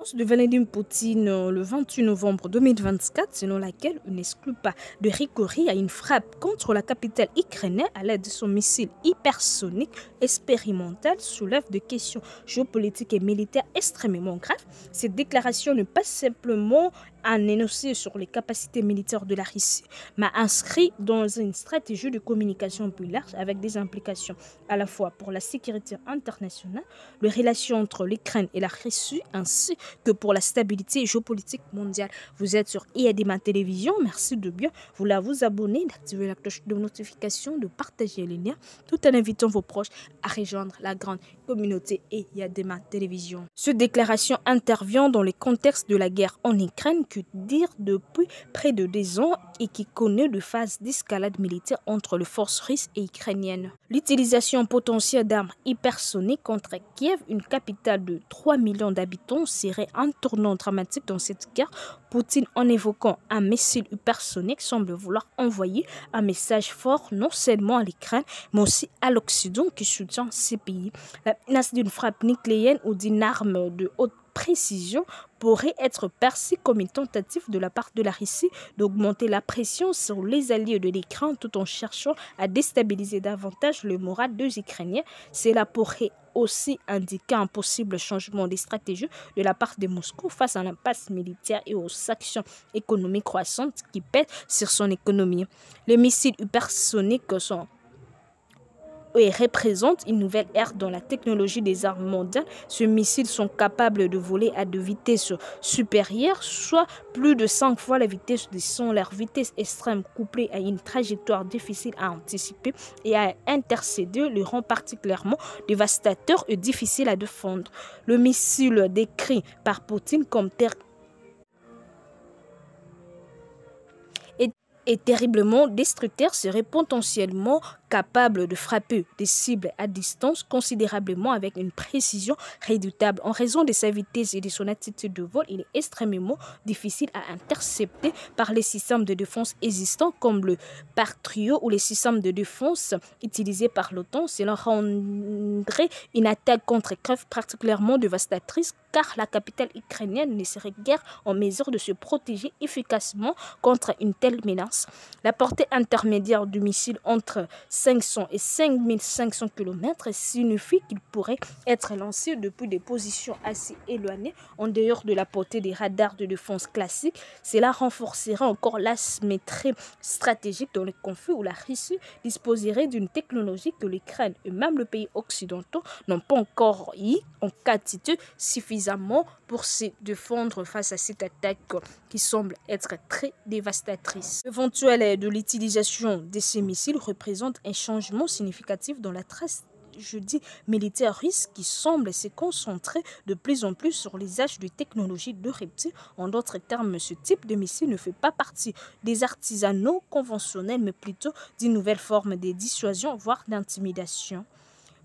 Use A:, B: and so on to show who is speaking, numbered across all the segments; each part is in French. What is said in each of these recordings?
A: De Vladimir Poutine le 28 novembre 2024, selon laquelle il n'exclut pas de recourir à une frappe contre la capitale ukrainienne à l'aide de son missile hypersonique expérimental, soulève des questions géopolitiques et militaires extrêmement graves. Cette déclaration n'est pas simplement un énoncé sur les capacités militaires de la Russie, mais inscrit dans une stratégie de communication plus large avec des implications à la fois pour la sécurité internationale, les relations entre l'Ukraine et la Russie, ainsi que pour la stabilité géopolitique mondiale. Vous êtes sur IADMA Télévision, merci de bien vouloir vous abonner, d'activer la cloche de notification, de partager les liens, tout en invitant vos proches à rejoindre la grande communauté IADMA Télévision. Cette déclaration intervient dans le contexte de la guerre en Ukraine, que dire depuis près de 2 ans et qui connaît de phases d'escalade militaire entre les forces russes et ukrainiennes. L'utilisation potentielle d'armes hypersoniques contre Kiev, une capitale de 3 millions d'habitants, serait un tournant dramatique dans cette guerre. Poutine, en évoquant un missile hypersonique, semble vouloir envoyer un message fort non seulement à l'Ukraine, mais aussi à l'Occident qui soutient ces pays. La menace d'une frappe nucléaire ou d'une arme de haute précision pourrait être perçue comme une tentative de la part de la Russie d'augmenter la pression sur les alliés de l'Ukraine tout en cherchant à déstabiliser davantage le moral des Ukrainiens. Cela pourrait aussi indiquer un possible changement de stratégie de la part de Moscou face à l'impasse militaire et aux sanctions économiques croissantes qui pèsent sur son économie. Les missiles hypersoniques sont et représente une nouvelle ère dans la technologie des armes mondiales. Ces missiles sont capables de voler à de vitesses supérieures, soit plus de 5 fois la vitesse du son. Leur vitesse extrême couplée à une trajectoire difficile à anticiper et à intercéder le rend particulièrement dévastateur et difficile à défendre. Le missile décrit par Poutine comme est terriblement destructeur, serait potentiellement capable de frapper des cibles à distance considérablement avec une précision redoutable. En raison de sa vitesse et de son attitude de vol, il est extrêmement difficile à intercepter par les systèmes de défense existants comme le Patriot ou les systèmes de défense utilisés par l'OTAN. Cela rendrait une attaque contre Kiev particulièrement dévastatrice, car la capitale ukrainienne ne serait guère en mesure de se protéger efficacement contre une telle menace. La portée intermédiaire du missile entre 500 et 5500 km signifie qu'il pourrait être lancé depuis des positions assez éloignées en dehors de la portée des radars de défense classiques. Cela renforcerait encore l'asymétrie stratégique dans le conflit où la Russie disposerait d'une technologie que l'Ukraine et même le pays occidentaux n'ont pas encore eu en quantité suffisamment pour se défendre face à cette attaque qui semble être très dévastatrice. L'éventuel de l'utilisation de ces missiles représente un changement significatif dans la tragédie militaire russe qui semble se concentrer de plus en plus sur l'usage de technologies de reptiles. En d'autres termes, ce type de missile ne fait pas partie des artisanaux conventionnels, mais plutôt d'une nouvelle forme de dissuasion, voire d'intimidation.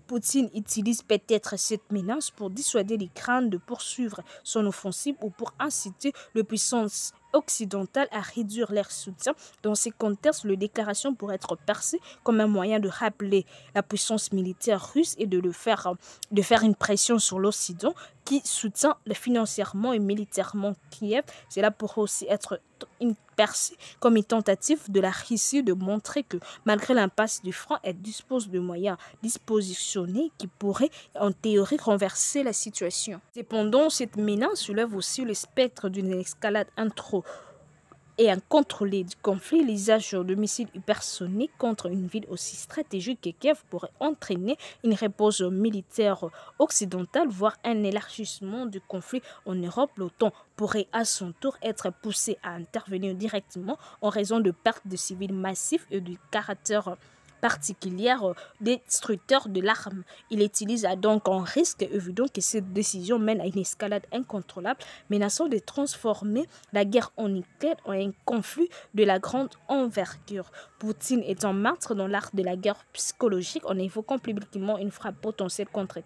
A: Poutine utilise peut-être cette menace pour dissuader l'Ukraine de poursuivre son offensive ou pour inciter les puissances occidentales à réduire leur soutien. Dans ces contextes, la déclaration pourrait être perçue comme un moyen de rappeler la puissance militaire russe et de faire une pression sur l'Occident qui soutient financièrement et militairement Kiev. Cela pourrait aussi être perçue comme une tentative de la Russie de montrer que malgré l'impasse du front, elle dispose de moyens dispositionnés qui pourraient en théorie renverser la situation. Cependant, cette menace soulève aussi le spectre d'une escalade incontrôlée du conflit. L'usage de missiles hypersoniques contre une ville aussi stratégique que Kiev pourrait entraîner une réponse militaire occidentale, voire un élargissement du conflit en Europe. L'OTAN pourrait à son tour être poussée à intervenir directement en raison de pertes de civils massifs et du caractère particulière destructeur de l'arme. Il utilise donc un risque évident que cette décision mène à une escalade incontrôlable, menaçant de transformer la guerre en Ukraine en un conflit de la grande envergure. Poutine est un maître dans l'art de la guerre psychologique en évoquant publiquement une frappe potentielle contre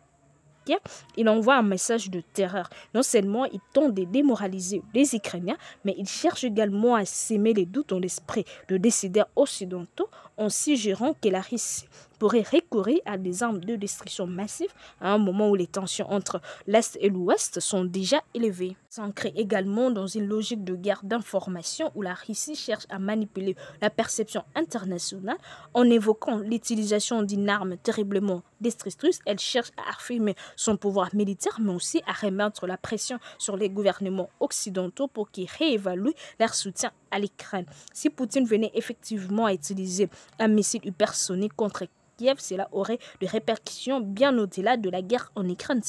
A: Kiev. Il envoie un message de terreur. Non seulement il tente de démoraliser les Ukrainiens, mais il cherche également à s'aimer les doutes dans l'esprit de décideurs occidentaux en suggérant que la Russie pourrait recourir à des armes de destruction massive à un moment où les tensions entre l'Est et l'Ouest sont déjà élevées. S'ancrer également dans une logique de guerre d'information où la Russie cherche à manipuler la perception internationale en évoquant l'utilisation d'une arme terriblement destructrice. Elle cherche à affirmer son pouvoir militaire mais aussi à remettre la pression sur les gouvernements occidentaux pour qu'ils réévaluent leur soutien à l'Ukraine. Si Poutine venait effectivement à utiliser un missile hypersonique contre Kiev, cela aurait des répercussions bien au-delà de la guerre en Ukraine.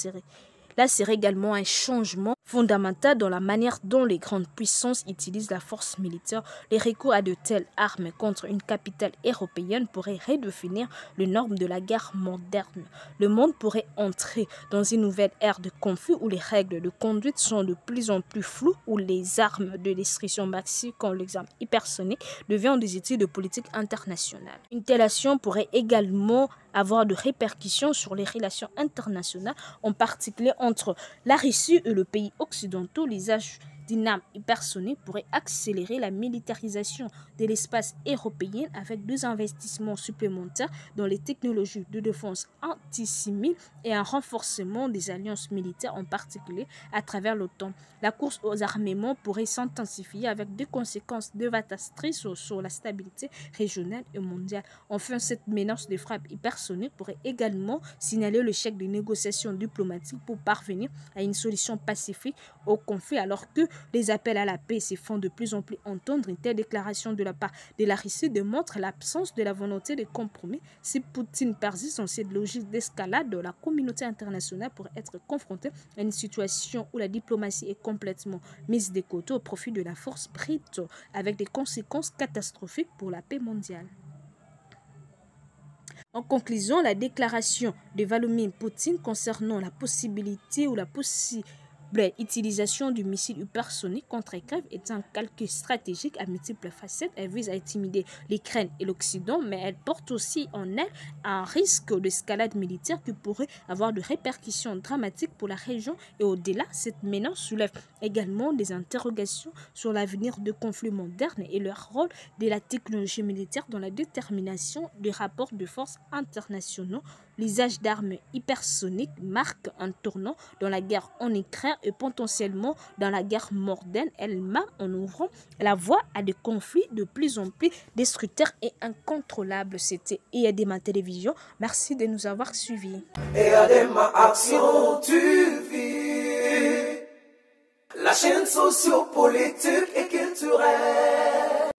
A: Là, serait également un changement fondamental dans la manière dont les grandes puissances utilisent la force militaire. Les recours à de telles armes contre une capitale européenne pourraient redéfinir les normes de la guerre moderne. Le monde pourrait entrer dans une nouvelle ère de conflit où les règles de conduite sont de plus en plus floues, où les armes de destruction massive, comme l'exemple hypersonique, deviennent des outils de politique internationale. Une telle action pourrait également avoir de répercussions sur les relations internationales, en particulier entre la Russie et le pays occidentaux. L'usage d'une arme hypersonique pourrait accélérer la militarisation de l'espace européen avec des investissements supplémentaires dans les technologies de défense antisémites et un renforcement des alliances militaires, en particulier à travers l'OTAN. La course aux armements pourrait s'intensifier avec des conséquences dévastatrices sur la stabilité régionale et mondiale. Enfin, cette menace de frappe hypersonique pourrait également signaler l'échec des négociations diplomatiques pour parvenir à une solution pacifique au conflit, alors que les appels à la paix se font de plus en plus entendre. Une telle déclaration de la part de la Russie démontre l'absence de la volonté de compromis. Si Poutine persiste dans cette logique d'escalade, la communauté internationale pourrait être confrontée à une situation où la diplomatie est complètement mise de côté au profit de la force brute, avec des conséquences catastrophiques pour la paix mondiale. En conclusion, la déclaration de Vladimir Poutine concernant la possibilité ou la possible utilisation du missile hypersonique contre Kiev est un calcul stratégique à multiples facettes. Elle vise à intimider l'Ukraine et l'Occident, mais elle porte aussi en elle un risque d'escalade militaire qui pourrait avoir de répercussions dramatiques pour la région et au-delà. Cette menace soulève également des interrogations sur l'avenir de conflits modernes et leur rôle de la technologie militaire dans la détermination des rapports de force internationaux. L'usage d'armes hypersoniques marque un tournant dans la guerre en Ukraine et potentiellement dans la guerre moderne elle-même, en ouvrant la voie à des conflits de plus en plus destructeurs et incontrôlables. C'était EADMA Télévision. Merci de nous avoir suivis.
B: EADMA Action, tu vis la chaîne sociopolitique et culturelle.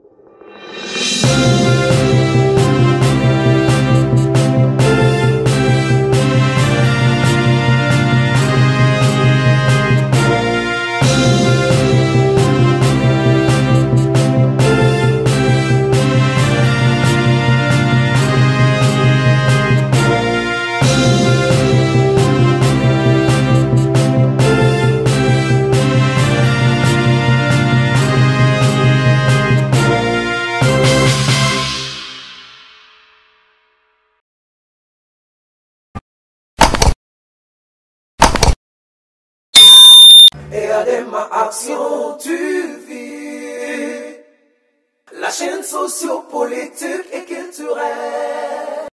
B: EADMA Action, tu vis la chaîne sociopolitique et culturelle.